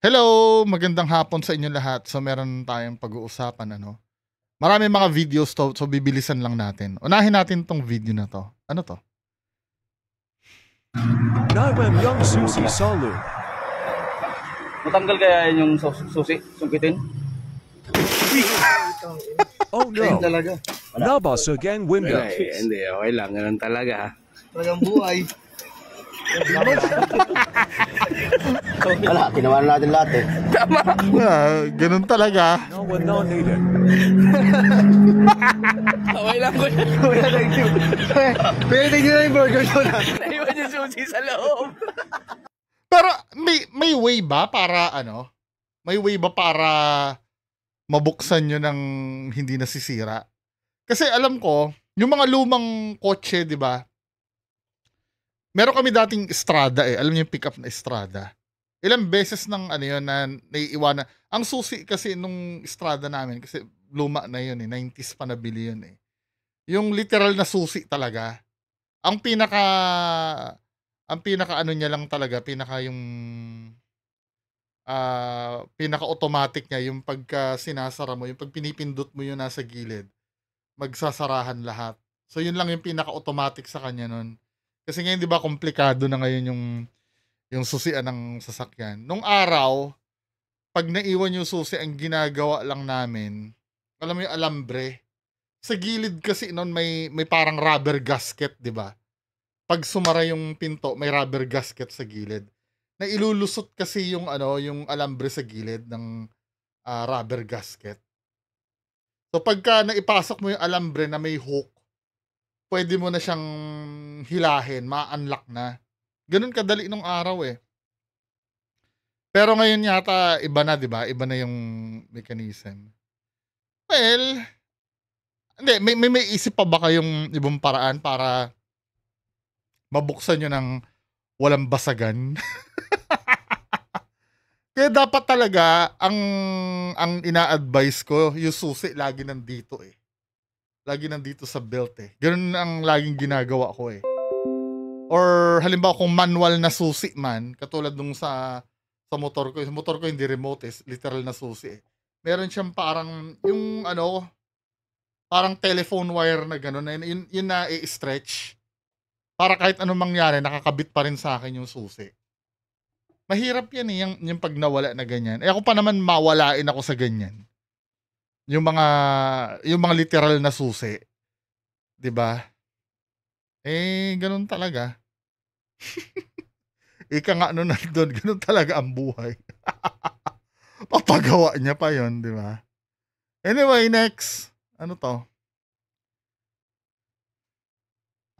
Hello! Magandang hapon sa inyo lahat. So, meron tayong pag-uusapan, ano? Marami mga videos to, so bibilisan lang natin. Unahin natin tong video na to. Ano to? Nawam Young Susi Salud. Matanggal kaya yung susi, sungkitin? Oh Ayun no, talaga. Nabas again window. Hindi, okay lang. Ganun talaga. Talagang buhay. Wala, tinawanan natin lahat eh. Ganun talaga. No one no needed. Okay lang ko yan. Kuya, thank you. Kuya, thank you na yung burger ko na. Naiwan yung susi sa loob. Pero may way ba para ano? May way ba para mabuksan nyo ng hindi nasisira? Kasi alam ko, yung mga lumang kotse, di ba? Meron kami dating Estrada eh. Alam niyo yung pick-up na Estrada. Ilang beses ng ano yun na naiiwanan. Ang susi kasi nung Estrada namin, kasi luma na yun eh. 90s pa nabili yun eh. Yung literal na susi talaga. Ang pinaka ano niya lang talaga, pinaka automatic niya, yung pagka sinasara mo, yung pag pinipindot mo yun nasa gilid, magsasarahan lahat. So yun lang yung pinaka automatic sa kanya nun. Kasi ngayon 'di ba komplikado na ngayon yung susian ng sasakyan. Nung araw, pag naiwan yung susi, ang ginagawa lang namin, alam mo yung alambre, sa gilid kasi noon may parang rubber gasket, 'di ba? Pag sumara yung pinto, may rubber gasket sa gilid. Na ilulusot kasi yung yung alambre sa gilid ng rubber gasket. So pagka naipasok mo yung alambre na may hook, pwede mo na siyang hilahin, ma-unlock na. Ganun kadali nung araw eh. Pero ngayon yata iba na, 'di ba? Iba na yung mechanism. Well, hindi, may isip pa ba kayong ibang paraan para mabuksan nyo ng walang basagan? Kaya dapat talaga ang ina-advise ko, yung susi lagi nandito eh. Lagi nandito sa belt eh. Ganun ang laging ginagawa ko eh. Or halimbawa kung manual na susi man, katulad nung sa motor ko. Sa motor ko hindi remote eh, literal na susi eh. Meron siyang parang yung parang telephone wire na gano'n, yun na i-stretch. Para kahit anong mangyari, nakakabit pa rin sa akin yung susi. Mahirap yan eh, yung pag nawala na ganyan. Eh ako pa naman mawalain ako sa ganyan. Yung mga literal na susi. 'Di ba? Eh, ganun talaga. Ika nga ano nandun, ganun talaga ang buhay. Papagawa niya pa yon, 'di ba? Anyway, next. Ano to?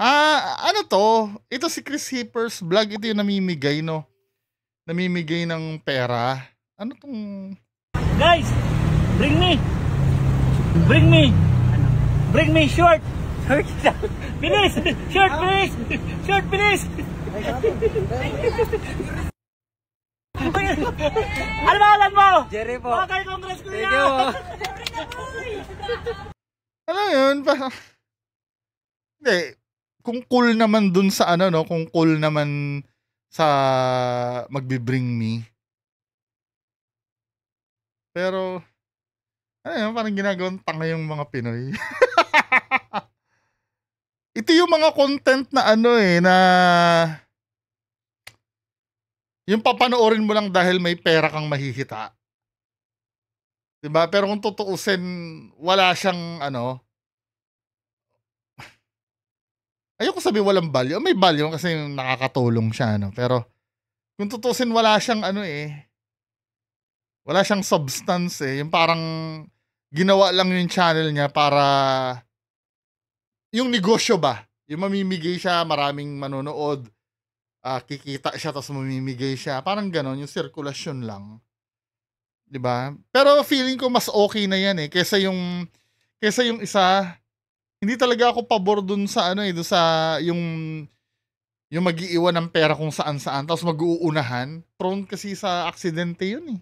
Ano to? Ito si Chris Hippers vlog. Ito yung namimigay, no? Namimigay ng pera. Ano tong... Guys, bring me short. Bilis, short, bilis, short, bilis. Ano ba alam mo? Jerry po. Mga kay Congress ko Thank you po. Ano yun? Hindi. Kung cool naman dun sa no? Kung cool naman sa magbi-bring me. Pero, ano yun? Parang ginagawang tanga yung mga Pinoy. Ito yung mga content na na yung papanoorin mo lang dahil may pera kang mahihita. 'Di ba? Pero kung tutuusin, wala siyang ayoko sabihin walang value. May value kasi nakakatulong siya, Pero kung tutuusin, wala siyang wala siyang substance eh. Yung parang ginawa lang yung channel niya para yung negosyo ba? Yung mamimigay siya, maraming manonood, kikita siya, tapos mamimigay siya. Parang ganon, yung sirkulasyon lang. 'Di ba? Pero feeling ko mas okay na yan eh, kaysa yung isa. Hindi talaga ako pabor dun sa dun sa yung mag-iiwan ng pera kung saan-saan, tapos mag-uunahan. Prone kasi sa aksidente yun eh.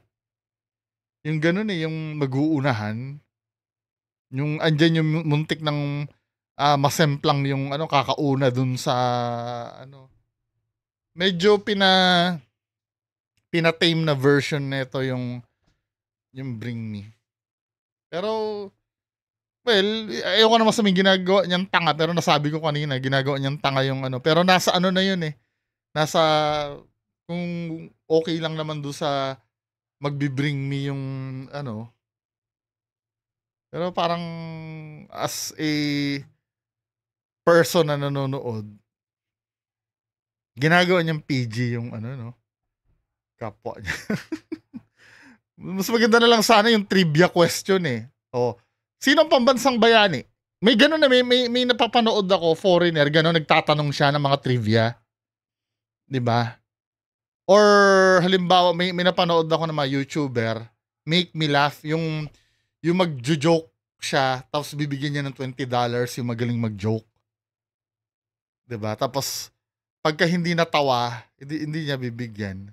Yung ganon eh, yung mag-uunahan. Yung andyan yung muntik ng masemplang yung kakauna dun sa medyo pinatame na version nito yung Bring Me. Pero, well, ayoko naman sabihin ginagawa niyang tanga, pero nasabi ko kanina, ginagawa niyang tanga yung ano. Pero nasa ano na yun eh. Nasa, kung okay lang naman doon sa magbi-bring me yung ano. Pero parang as a person na nanonood, ginagawa niyang PG yung ano, no? Kapwa niya. Mas maganda na lang sana yung trivia question eh. Oh, sino ang pambansang bayani? May gano'n na, may napapanood ako, foreigner, gano'n, nagtatanong siya ng mga trivia. 'Di ba? Or halimbawa, may napanood ako ng mga YouTuber, make me laugh, yung magjo-joke siya, tapos bibigyan niya ng $20 yung magaling mag-joke. 'Di ba? Tapos, pagka hindi natawa, hindi niya bibigyan.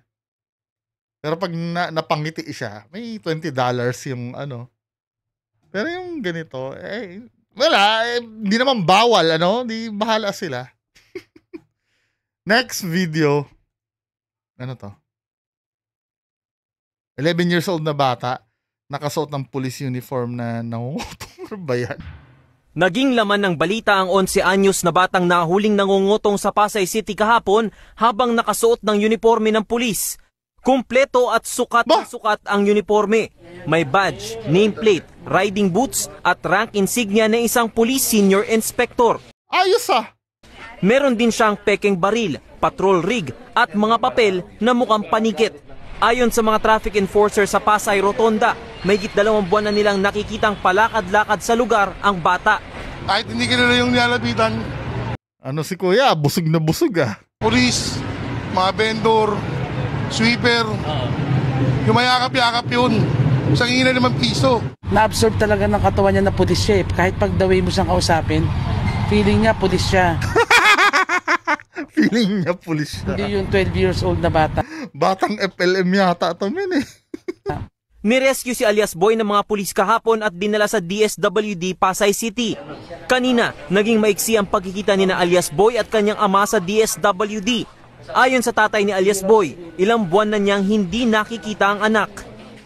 Pero pag napangiti siya, may $20 yung ano. Pero yung ganito, wala, hindi naman bawal, ano? Di bahala sila. Next video. Ano to? 11 years old na bata, nakasuot ng police uniform na nangungutong ba yan? Naging laman ng balita ang 11 anyos na batang nahuling nangungutong sa Pasay City kahapon habang nakasuot ng uniforme ng pulis. Kumpleto at sukat na sukat ang uniforme. May badge, nameplate, riding boots at rank insignia ng isang police senior inspector. Ayos ah! Meron din siyang pekeng baril, patrol rig at mga papel na mukhang panikit. Ayon sa mga traffic enforcer sa Pasay Rotonda, mahigit 2 buwan na nilang nakikitang palakad-lakad sa lugar ang bata. Kahit hindi kilala yung nilalapitan, Ano si kuya, busog na busog ah. police, mga vendor, sweeper, yumayakap-yakap yun. Isang ina naman piso. Na-absorb talaga ng katawan niya na pulis siya eh. Kahit pag the way mo siyang kausapin, feeling niya pulis siya. Feeling niya pulis siya. Hindi yung 12 years old na bata. Batang FLM yata ito, min eh. Nirescue si alias Boy ng mga pulis kahapon at dinala sa DSWD Pasay City. Kanina, naging maiksi ang pagkikita ni na alias Boy at kanyang ama sa DSWD. Ayon sa tatay ni alias Boy, ilang buwan na niyang hindi nakikita ang anak.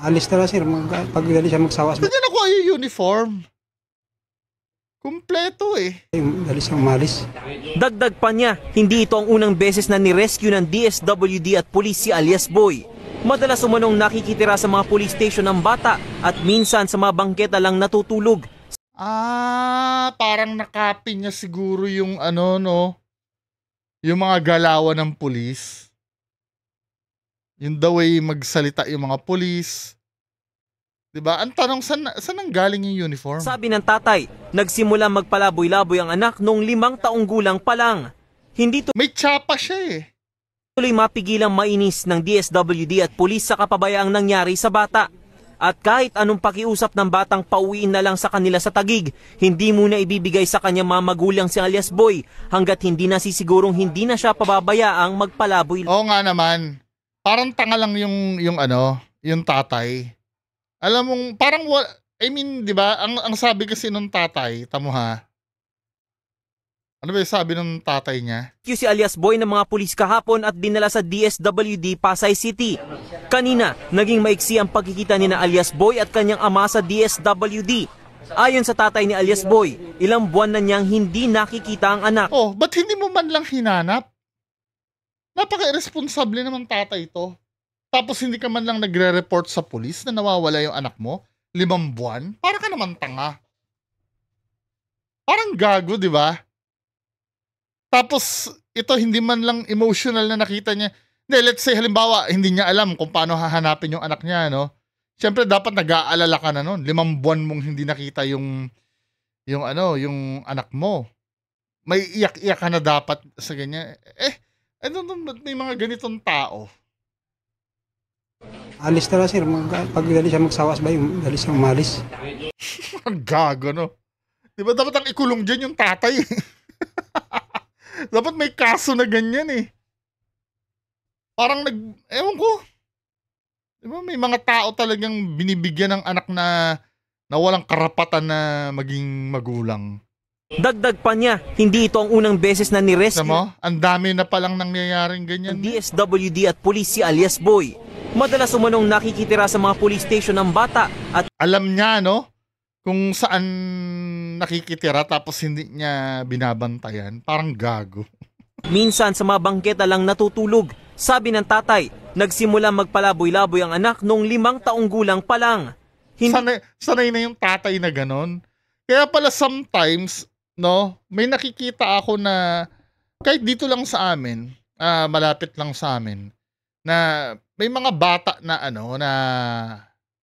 Alis na lang sir, pag dali siya magsawas. Hindi na nakuha yung uniform. Kumpleto eh. Dali siyang malis. Dagdag pa niya, hindi ito ang unang beses na nirescue ng DSWD at pulis si alias Boy. Madalas umanong nakikitira sa mga police station ng bata at minsan sa mga bangketa lang natutulog. Parang nakapin niya siguro yung ano, no? Yung mga galawan ng pulis. Yung the way magsalita yung mga pulis. Diba? Ang tanong, saan nanggaling yung uniform? Sabi ng tatay, nagsimula magpalaboy-laboy ang anak noong 5 taong gulang pa lang. Hindi May tsapa siya eh. tuloy mapigilang mainis ng DSWD at pulis sa kapabayaang nangyari sa bata. At kahit anong pakiusap ng batang pauwiin na lang sa kanila sa Taguig, hindi muna ibibigay sa kanyang mga magulang si alias Boy hanggat hindi na sisigurong hindi na siya pababayaang magpalaboy. Oo nga naman. Parang tanga lang yung tatay. Alam mong, parang, di ba, ang sabi kasi nung tatay, tamo ha, ano ba yung sabi ng tatay niya? Si alias Boy ng mga pulis kahapon at dinala sa DSWD Pasay City. Kanina, naging maiksi ang pagkikita ni na alias Boy at kanyang ama sa DSWD. Ayon sa tatay ni alias Boy, ilang buwan na niyang hindi nakikita ang anak. Oh, ba't hindi mo man lang hinanap? Napaka-irresponsable naman tatay ito. Tapos hindi ka man lang nagre-report sa pulis na nawawala yung anak mo? 5 buwan? Para ka naman tanga. Parang gago, di ba? Tapos, ito hindi man lang emotional na nakita niya. Hindi, let's say, halimbawa, hindi niya alam kung paano hahanapin yung anak niya, no? Siyempre, dapat nag-aalala ka na nun. 5 buwan mong hindi nakita yung anak mo. May iyak-iyak ka na dapat sa ganyan. May mga ganitong tao. Alis na lang sir, pag dali siya magsawas ba yung dali siyang malis. Ang gago, no? Diba dapat ang ikulong dyan yung tatay? Dapat may kaso na ganyan eh. Parang ewan ko. Diba may mga tao talagang binibigyan ng anak na walang karapatan na maging magulang. Dagdag pa niya, hindi ito ang unang beses na nirescue mo, ang dami na palang nangyayaring ganyan. ng DSWD at pulis si alias Boy. Madalas umanong nakikitira sa mga police station ng bata at Alam niya, no? Kung saan nakikitira tapos hindi niya binabantayan. Parang gago. minsan sa mga bangketa lang natutulog. Sabi ng tatay, nagsimula magpalaboy-laboy ang anak noong 5 taong gulang pa lang. Sanay na yung tatay na ganon. Kaya pala sometimes, no, may nakikita ako na kahit dito lang sa amin, malapit lang sa amin, na may mga bata na na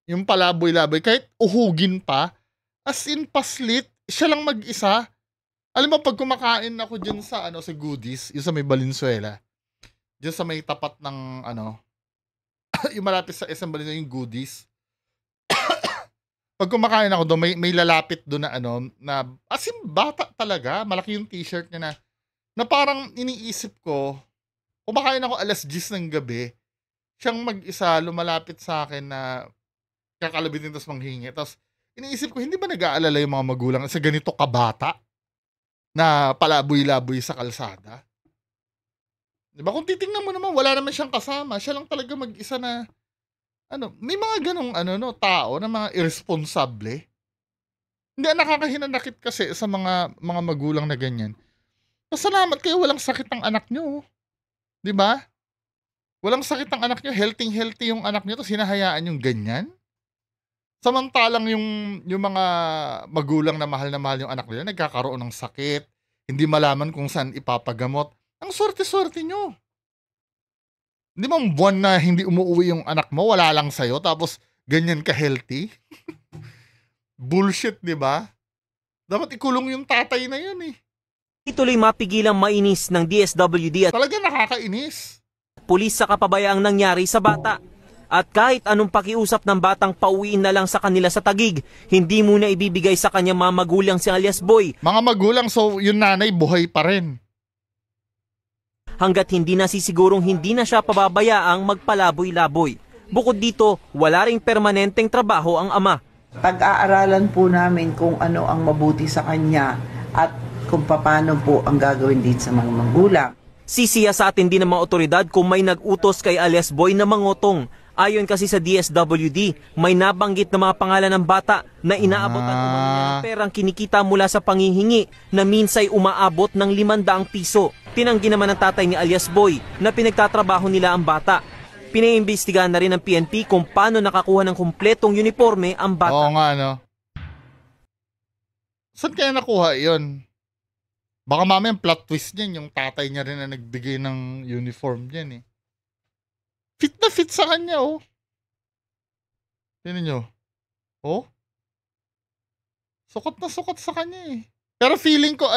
yung palaboy-laboy, kahit uhugin pa, as in paslit, siya lang mag-isa. Alam mo, pag kumakain ako dyan sa sa Goodies, yung sa may Valenzuela, dyan sa may tapat ng yung malapit sa SM Valenzuela, yung Goodies. Pag kumakain ako doon, may lalapit doon na na as in bata talaga, malaki yung t-shirt niya na parang iniisip ko, kumakain ako 10:00 ng gabi, siyang mag-isa lumalapit sa akin na kakalabitin tapos manghingi. Tapos iniisip ko, hindi ba nag-aalala yung mga magulang sa ganito kabata na palaboy-laboy sa kalsada? Diba? Kung titingnan mo naman, wala naman siyang kasama. Siya lang talaga mag-isa na may mga ganong tao na mga irresponsable. Hindi, nakakahinanakit kasi sa mga magulang na ganyan. Pasalamat kayo, walang sakit ang anak nyo. Di ba? Walang sakit ang anak nyo, healthy yung anak nyo, tapos hinahayaan yung ganyan. Samantalang yung mga magulang na mahal yung anak nila, nagkakaroon ng sakit, hindi malaman kung saan ipapagamot. Ang swerte-swerte nyo. Hindi mo buwan na hindi umuwi yung anak mo, wala lang sa'yo, tapos ganyan ka-healthy? Bullshit, di ba? Dapat ikulong yung tatay na yun eh. Ituloy mapigilang mainis ng DSWD at talaga nakakainis. Pulis sa kapabayaang nangyari sa bata. At kahit anong pakiusap ng batang pauwiin na lang sa kanila sa Taguig, hindi muna ibibigay sa kanyang mga magulang si alias Boy. Mga magulang, so yung nanay buhay pa rin. Hanggat hindi nasisigurong hindi na siya pababayaang magpalaboy-laboy. Bukod dito, wala ring permanenteng trabaho ang ama. Pag-aaralan po namin kung ano ang mabuti sa kanya at kung paano po ang gagawin dito sa mga magulang. Sisiya sa atin din ng mga otoridad kung may nag-utos kay alias Boy na mangotong. Ayon kasi sa DSWD, may nabanggit na mga pangalan ng bata na inaabot at umanya ng perang kinikita mula sa panghihingi na minsay umaabot ng 500 piso. Tinanggi naman ng tatay ni alias Boy na pinagtatrabaho nila ang bata. Pinaimbestigahan na rin ng PNP kung paano nakakuha ng kumpletong uniforme ang bata. Oo nga, no? Saan kaya nakuha yun? Baka mamaya plot twist niyan, yung tatay niya rin na nagbigay ng uniform niyan eh. Fit na fit sa kanya, oh. Tignan nyo. Oh? Sukot na sukot sa kanya eh. Pero feeling ko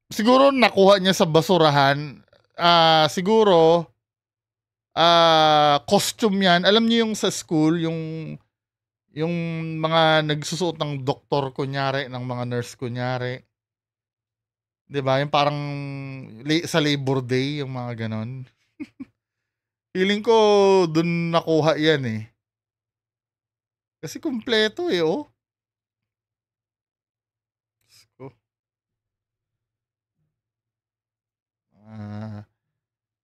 siguro nakuha niya sa basurahan. Siguro costume yan. Alam niyo yung sa school, yung mga nagsusuot ng doktor kunyari, ng mga nurse kunyari. 'Di ba? Yung parang sa Labor Day, yung mga ganon. Feeling ko dun nakuha yan eh. Kasi kumpleto eh, oh.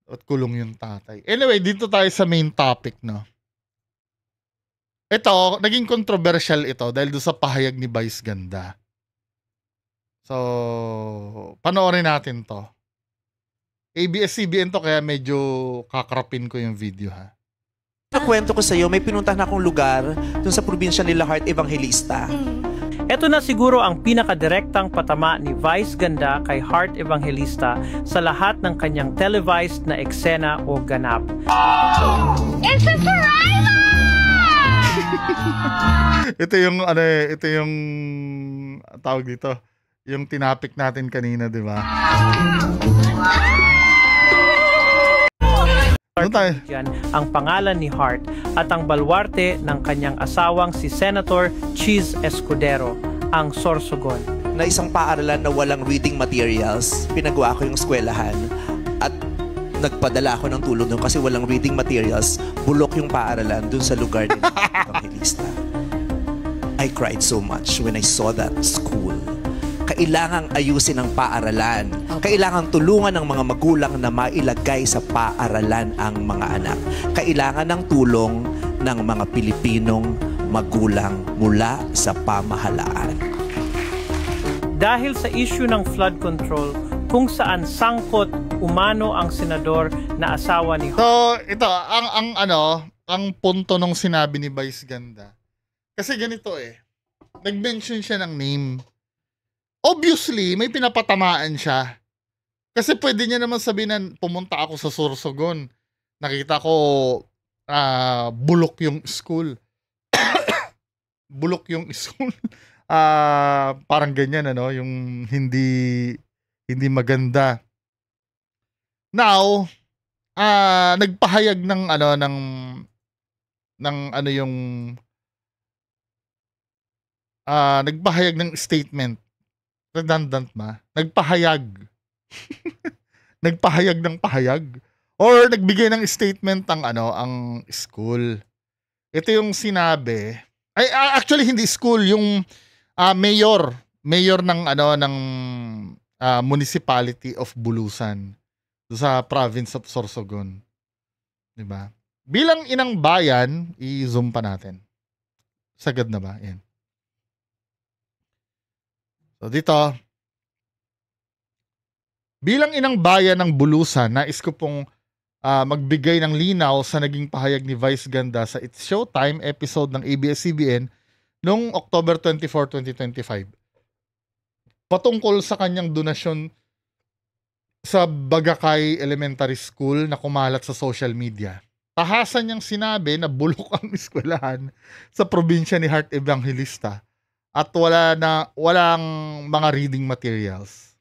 At kulong yung tatay. Anyway, dito tayo sa main topic, no? Ito, naging controversial ito dahil doon sa pahayag ni Vice Ganda. So, panoorin natin to. ABS-CBN to kaya medyo kakarapin ko yung video, ha. Kwento ko sa iyo, may pinuntahan akong lugar dun sa probinsya nila Heart Evangelista. Ito na siguro ang pinakadirektang patama ni Vice Ganda kay Heart Evangelista sa lahat ng kanyang televised na eksena o ganap. It's a survivor! Ito yung tawag dito, yung tinapik natin kanina, di ba? Ang pangalan ni Heart at ang balwarte ng kanyang asawang si Senator Cheese Escudero, ang Sorsogon. Na isang paaralan na walang reading materials, pinagawa ko yung eskwelahan at nagpadala ako ng tulong doon kasi walang reading materials, bulok yung paaralan doon sa lugar nila Evangelista. I cried so much when I saw that school. kailangang ayusin ang paaralan. Kailangang tulungan ng mga magulang na mailagay sa paaralan ang mga anak. Kailangan ng tulong ng mga Pilipinong magulang mula sa pamahalaan. Dahil sa issue ng flood control, kung saan sangkot umano ang senador na asawa ni So, ito, ang punto nung sinabi ni Vice Ganda. Kasi ganito nag-mention siya ng name. Obviously, may pinapatamaan siya. Kasi pwede niya naman sabihin na pumunta ako sa Sorsogon. Nakita ko bulok yung school. Bulok yung school. Parang ganyan, yung hindi maganda. Now, nagpahayag ng nagpahayag ng statement. Redundant ba? Nagpahayag. Nagpahayag ng pahayag. Or nagbigay ng statement ang school. Ito yung sinabi. Ay, actually hindi school, yung mayor ng municipality of Bulusan sa province of Sorsogon. 'Di ba? Bilang inang bayan, i-zoom pa natin. Sagad na ba? Yan. So dito, bilang inang bayan ng Bulusan, nais ko pong magbigay ng linaw sa naging pahayag ni Vice Ganda sa It's Showtime episode ng ABS-CBN noong October 24, 2025. Patungkol sa kanyang donasyon sa Bagakay Elementary School na kumalat sa social media. Tahasan niyang sinabi na bulok ang eskwelahan sa probinsya ni Heart Evangelista at walang mga reading materials.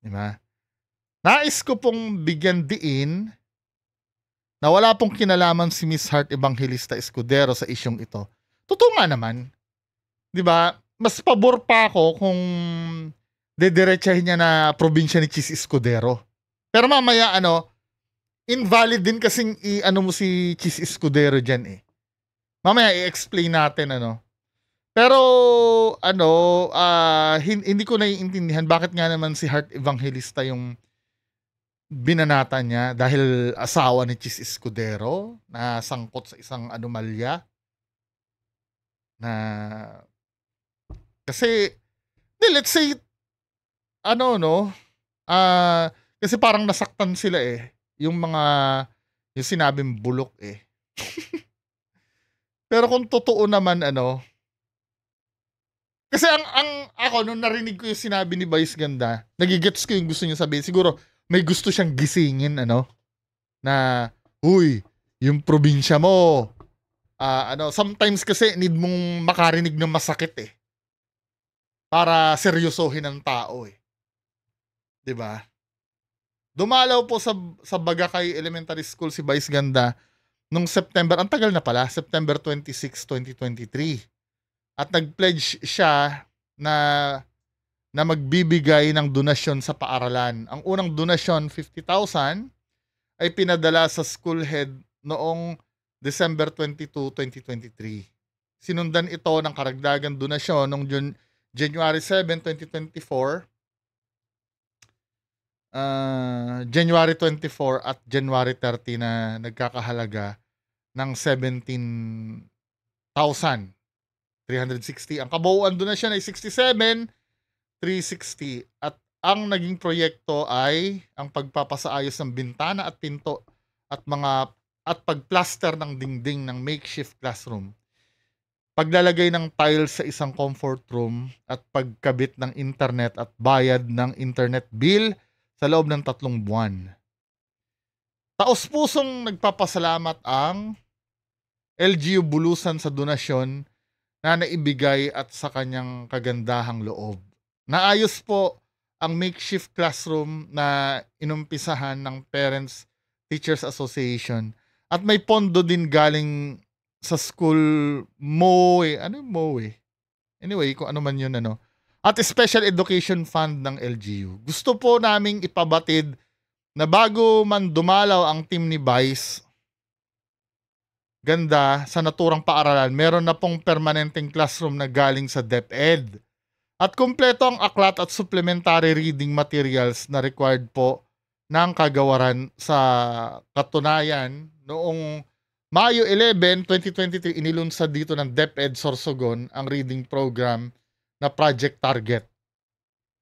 Diba? Nais ko pong bigyan diin na wala pong kinalaman si Miss Heart Evangelista Escudero sa isyong ito. Totoo nga naman. Diba? Mas pabor pa ako kung dediretsahin niya na probinsya ni Chis Escudero. Pero mamaya invalid din kasing mo si Chis Escudero dyan Mamaya i-explain natin Pero hindi ko naiintindihan bakit nga naman si Heart Evangelista yung binanata niya dahil asawa ni Chis Escudero na sangkot sa isang anomalya na kasi let's say kasi parang nasaktan sila yung yung sinabing bulok pero kung totoo naman kasi ako nung narinig ko yung sinabi ni Vice Ganda, nagigets ko yung gusto niya sabihin. Siguro may gusto siyang gisingin na huy, yung probinsya mo sometimes kasi need mong makarinig ng masakit para seryosohin ang tao 'di ba? Dumalaw po sa Bagakay Elementary School si Vice Ganda nung September, ang tagal na pala, September 26, 2023. At nag-pledge siya na magbibigay ng donasyon sa paaralan. Ang unang donasyon, 50,000, ay pinadala sa school head noong December 22, 2023. Sinundan ito ng karagdagang donasyon noong January 7, 2024, January 24 at January 30 na nagkakahalaga ng 17,360. Ang kabuuan donasyon ay 67,360 at ang naging proyekto ay ang pagpapasaayos ng bintana at pinto at pagplaster ng dingding ng makeshift classroom. Paglalagay ng tiles sa isang comfort room at pagkabit ng internet at bayad ng internet bill sa loob ng 3 buwan. Taos-pusong nagpapasalamat ang LGU Bulusan sa donasyon na naibigay at sa kanyang kagandahang loob. Naayos po ang makeshift classroom na inumpisahan ng Parents Teachers Association at may pondo din galing sa school MOE. Ano yung MOE? Anyway, kung ano man yun at Special Education Fund ng LGU. Gusto po naming ipabatid na bago man dumalaw ang team ni Vice Ganda sa naturang paaralan, meron na pong permanenteng classroom na galing sa DepEd At kumpleto ang aklat at supplementary reading materials na required po ng kagawaran. Sa katunayan, noong Mayo 11, 2023, inilunsad dito ng DepEd Sorsogon ang reading program na Project Target.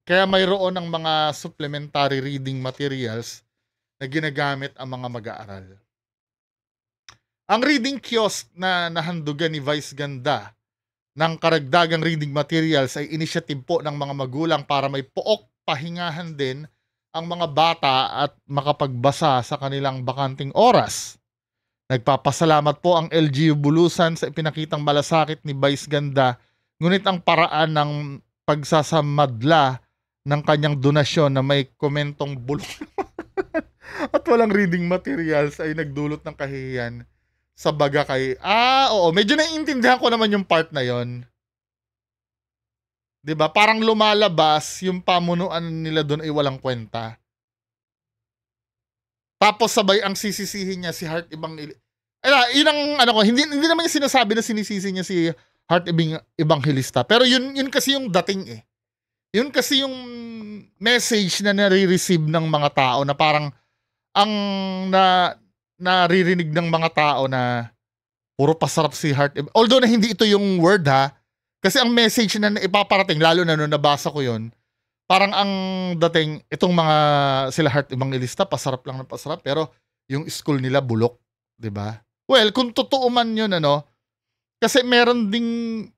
Kaya mayroon ng mga supplementary reading materials na ginagamit ang mga mag-aaral. Ang reading kiosk na nahandugan ni Vice Ganda ng karagdagang reading materials ay initiative po ng mga magulang para may pook pahingahan din ang mga bata at makapagbasa sa kanilang bakanting oras. Nagpapasalamat po ang LGU Bulusan sa ipinakitang malasakit ni Vice Ganda, ngunit ang paraan ng pagsasamadla ng kanyang donasyon na may komentong bulok at walang reading materials ay nagdulot ng kahihiyan sa baga kay... Oo, medyo naiintindihan ko naman yung part na yon. 'Di ba? Parang lumalabas yung pamunuan nila doon ay walang kwenta. Tapos sabay ang sisisihin niya si Heart yun ang ano ko, hindi naman yung sinasabi na sinisisi niya si Heart Evangelista. Pero yun kasi yung dating eh. Yun kasi yung message na nare-receive ng mga tao na parang ang naririnig ng mga tao na puro pasarap si Heart. Although na hindi ito yung word ha, kasi ang message na ipaparating, lalo na nung nabasa ko yun, parang ang dating, itong mga sila Heart Evangelista, pasarap lang ng pasarap, pero yung school nila bulok, 'di ba? Well, kung totoo man yun, kasi meron ding,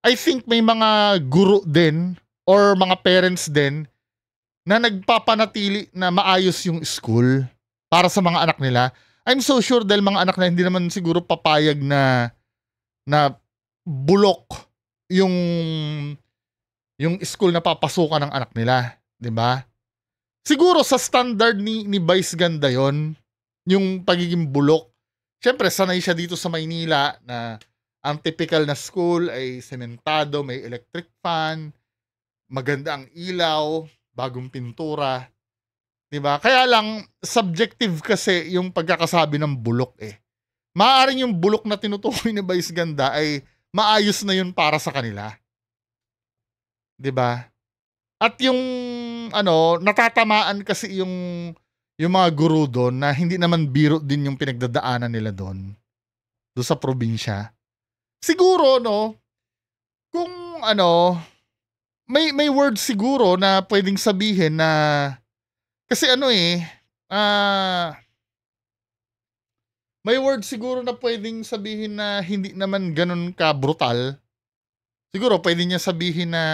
I think may mga guro din, or mga parents din, na nagpapanatili na maayos yung school para sa mga anak nila. I'm so sure dahil mga anak na hindi naman siguro papayag na bulok yung school na papasukan ng anak nila, 'di ba? Siguro sa standard ni Vice Ganda 'yon, yung pagiging bulok. Siyempre sanay siya dito sa Maynila na ang typical na school ay sementado, may electric fan, maganda ang ilaw, bagong pintura, 'di ba? Kaya lang subjective kasi yung pagkakasabi ng bulok eh. Maaaring yung bulok na tinutukoy ni Vice Ganda ay maayos na yun para sa kanila. 'Di ba? At yung natatamaan kasi yung mga guro doon na hindi naman biro din yung pinagdadaanan nila doon sa probinsya. Siguro kung may word siguro na pwedeng sabihin na kasi may word siguro na pwedeng sabihin na hindi naman ganun ka brutal. Siguro pwede niya sabihin na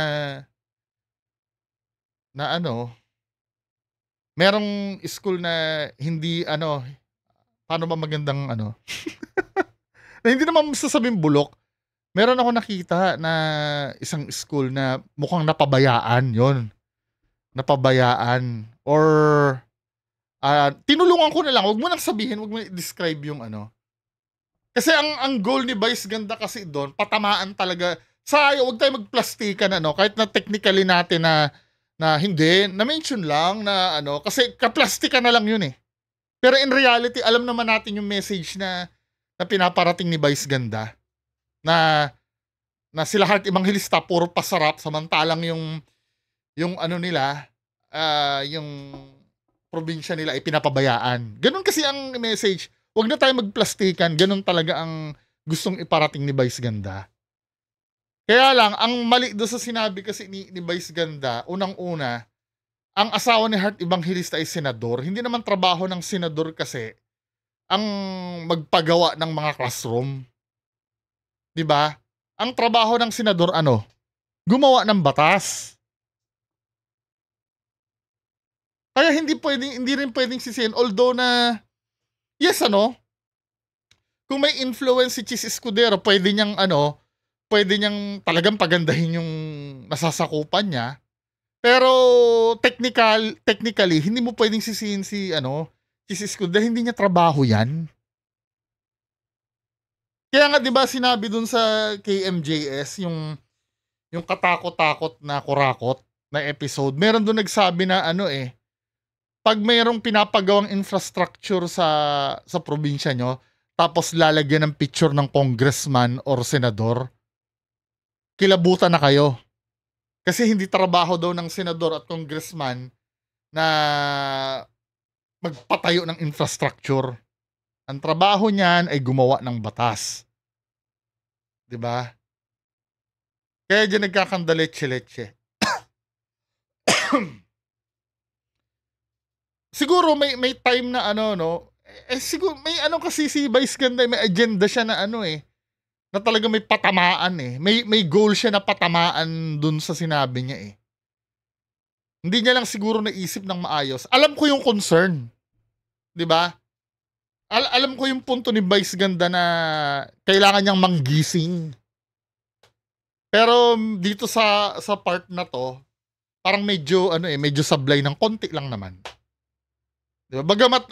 merong school na hindi paano ba magandang na hindi naman sasabing bulok. Meron ako nakita na isang school na mukhang napabayaan yon. Napabayaan. Or tinulungan ko na lang. Huwag mo nang sabihin, huwag mo i-describe yung Kasi ang goal ni Vice Ganda kasi doon, patamaan talaga. Huwag tayo magplastikan kahit na technically natin na hindi, na-mention lang na kasi kaplastikan na lang yun eh. Pero in reality, alam naman natin yung message na pinaparating ni Vice Ganda. Na sila Heart Evangelista puro pasarap, samantalang yung nila, yung probinsya nila ay pinapabayaan. Ganun kasi ang message. Huwag na tayo magplastikan. Ganun talaga ang gustong iparating ni Vice Ganda. Kaya lang, ang mali doon sa sinabi kasi ni Vice Ganda, unang-una, ang asawa ni Heart Evangelista ay senador. Hindi naman trabaho ng senador kasi ang magpagawa ng mga classroom. 'Di ba? Ang trabaho ng senador gumawa ng batas. Kaya hindi rin pwedeng sisihin, although na yes kung may influence si Chis Escudero, pwede niyang talagang pagandahin yung nasasakupan niya. Pero technically hindi mo pwedeng sisihin si Chis Escudero, hindi niya trabaho 'yan. Kaya nga 'di ba sinabi dun sa KMJS yung katakot-takot na kurakot na episode. Meron dun nagsabi na pag mayroong pinapagawang infrastructure sa probinsya nyo, tapos lalagyan ng picture ng congressman or senador, kilabutan na kayo. Kasi hindi trabaho daw ng senador at congressman na magpatayo ng infrastructure. Ang trabaho niyan ay gumawa ng batas. 'Di ba? Kaya diyan nagkakandaletse-letse. Siguro may time na ano, no? Siguro may ano kasi si Vice Ganda, may agenda siya na ano na talaga may patamaan May goal siya na patamaan dun sa sinabi niya Hindi niya lang siguro naisip ng maayos. Alam ko yung concern. 'Di ba? Alam ko yung punto ni Vice Ganda na kailangan niyang manggising. Pero dito sa part na to, parang medyo medyo sablay ng konti lang naman. 'Di ba? Bagamat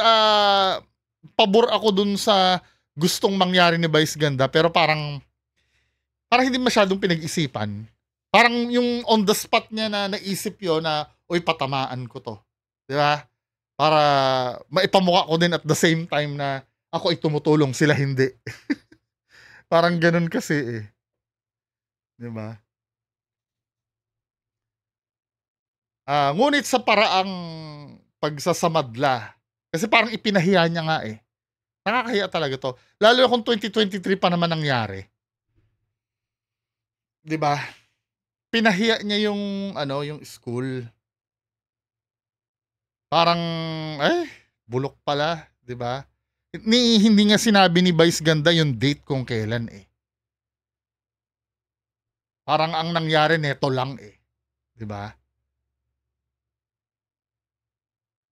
pabor ako dun sa gustong mangyari ni Vice Ganda, pero parang hindi masyadong pinag-isipan. Parang yung on the spot niya na naisip yun na, uy, patamaan ko to. 'Di ba? Para maipamukha ko din at the same time na ako ay tumutulong, sila hindi. Parang ganun kasi 'Di ba? Ngunit sa paraang pagsasamadla, kasi parang ipinahiya niya nga Nakakahiya talaga to. Lalo kung 2023 pa naman nangyari. 'Di ba? Pinahiya niya yung yung school. Parang bulok pala, 'di ba? Hindi nga sinabi ni Vice Ganda yung date kung kailan Parang ang nangyari neto lang 'di ba?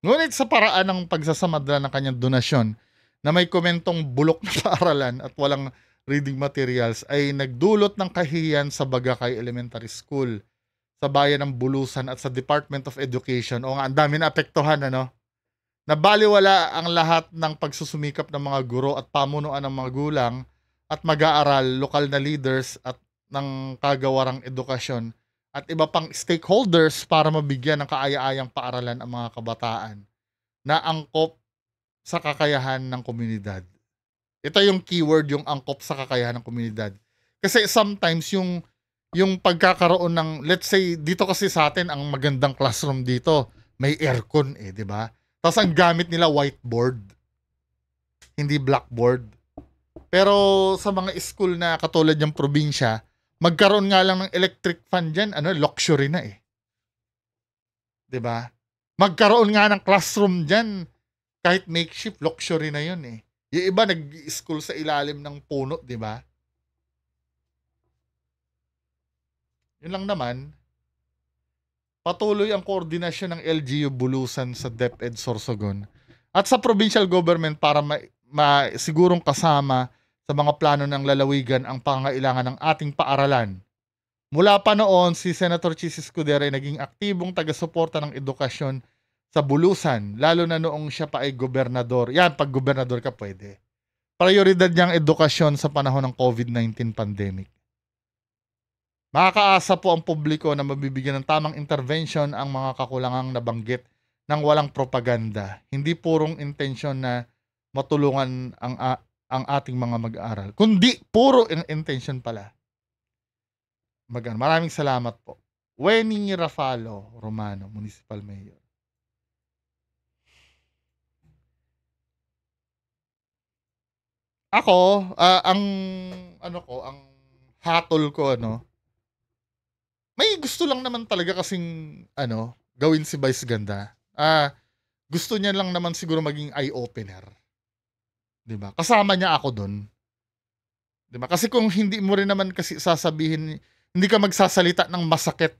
Ngunit sa paraan ng pagsasamadla ng kanyang donasyon na may komentong bulok na paaralan at walang reading materials ay nagdulot ng kahihiyan sa Bagakay Elementary School, sa bayan ng Bulusan at sa Department of Education. O nga, ang dami na apektuhan Nabaliwala ang lahat ng pagsusumikap ng mga guro at pamunuan ng mga gulang at mag-aaral, lokal na leaders at ng kagawarang edukasyon at iba pang stakeholders para mabigyan ng kaaya-ayang paaralan ang mga kabataan na angkop sa kakayahan ng komunidad. Ito yung keyword, yung angkop sa kakayahan ng komunidad. Kasi sometimes yung pagkakaroon ng, let's say, dito kasi sa atin, ang magandang classroom dito, may aircon 'di ba? Tapos ang gamit nila whiteboard, hindi blackboard. Pero sa mga school na katulad ng probinsya, magkaroon nga lang ng electric fan dyan, luxury na 'di ba? Magkaroon nga ng classroom dyan, kahit makeshift, luxury na yun Yung iba nag-school sa ilalim ng puno, 'di ba? Yun lang naman. Patuloy ang koordinasyon ng LGU Bulusan sa DepEd Sorsogon at sa provincial government para sigurong kasama sa mga plano ng lalawigan ang pangangailangan ng ating paaralan. Mula pa noon, si Senator Chis Escudero ay naging aktibong taga-suporta ng edukasyon sa Bulusan, lalo na noong siya pa ay gobernador. Yan, pag gobernador ka pwede. Prioridad niya ang edukasyon sa panahon ng COVID-19 pandemic. Makakaasa po ang publiko na mabibigyan ng tamang intervention ang mga kakulangang nabanggit ng walang propaganda. Hindi purong intensyon na matulungan ang ating mga mag-aaral, kundi puro intention pala. Maraming salamat po. Wenny Rafalo Romano, Municipal Mayor. Ako, ang hatol ko may gusto lang naman talaga kasing gawin si Vice Ganda. Gusto niya lang naman siguro maging eye-opener. 'Di ba? Kasama niya ako doon. 'Di ba? Kasi kung hindi mo rin naman kasi sasabihin, hindi ka magsasalita ng masakit,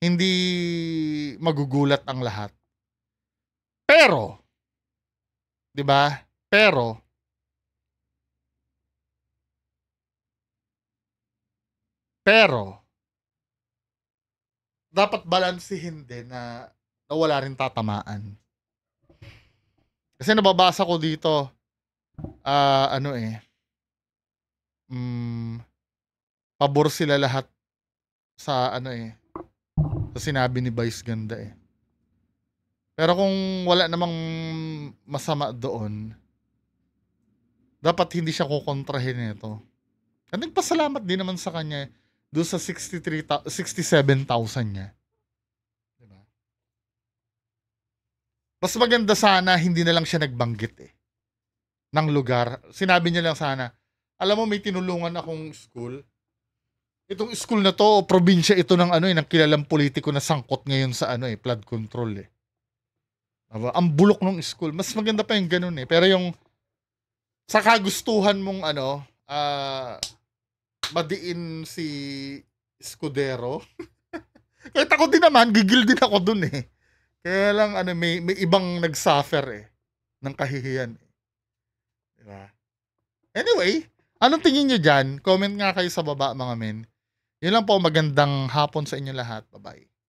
hindi magugulat ang lahat. Pero 'di ba? Pero dapat balansehin din na wala rin tatamaan. Kasi nababasa ko dito, pabor sila lahat sa sa sinabi ni Vice Ganda Pero kung wala namang masama doon, dapat hindi siya kukontrahin nito. At nagpasalamat din naman sa kanya doon sa 67,000 niya. Diba? Mas maganda sana hindi na lang siya nagbanggit ng lugar. Sinabi niya lang sana, alam mo may tinulungan akong school. Itong school na to, probinsya ito ng ng kilalang politiko na sangkot ngayon sa flood control Diba? Ang bulok ng school. Mas maganda pa yung ganun Pero yung sa kagustuhan mong madiin si Escudero. Kahit ako din naman, gigil din ako dun Kaya lang may ibang nagsuffer ng kahihiyan. Diba? Anyway, anong tingin nyo dyan? Comment nga kayo sa baba mga men. Yun lang po, magandang hapon sa inyo lahat. Bye-bye.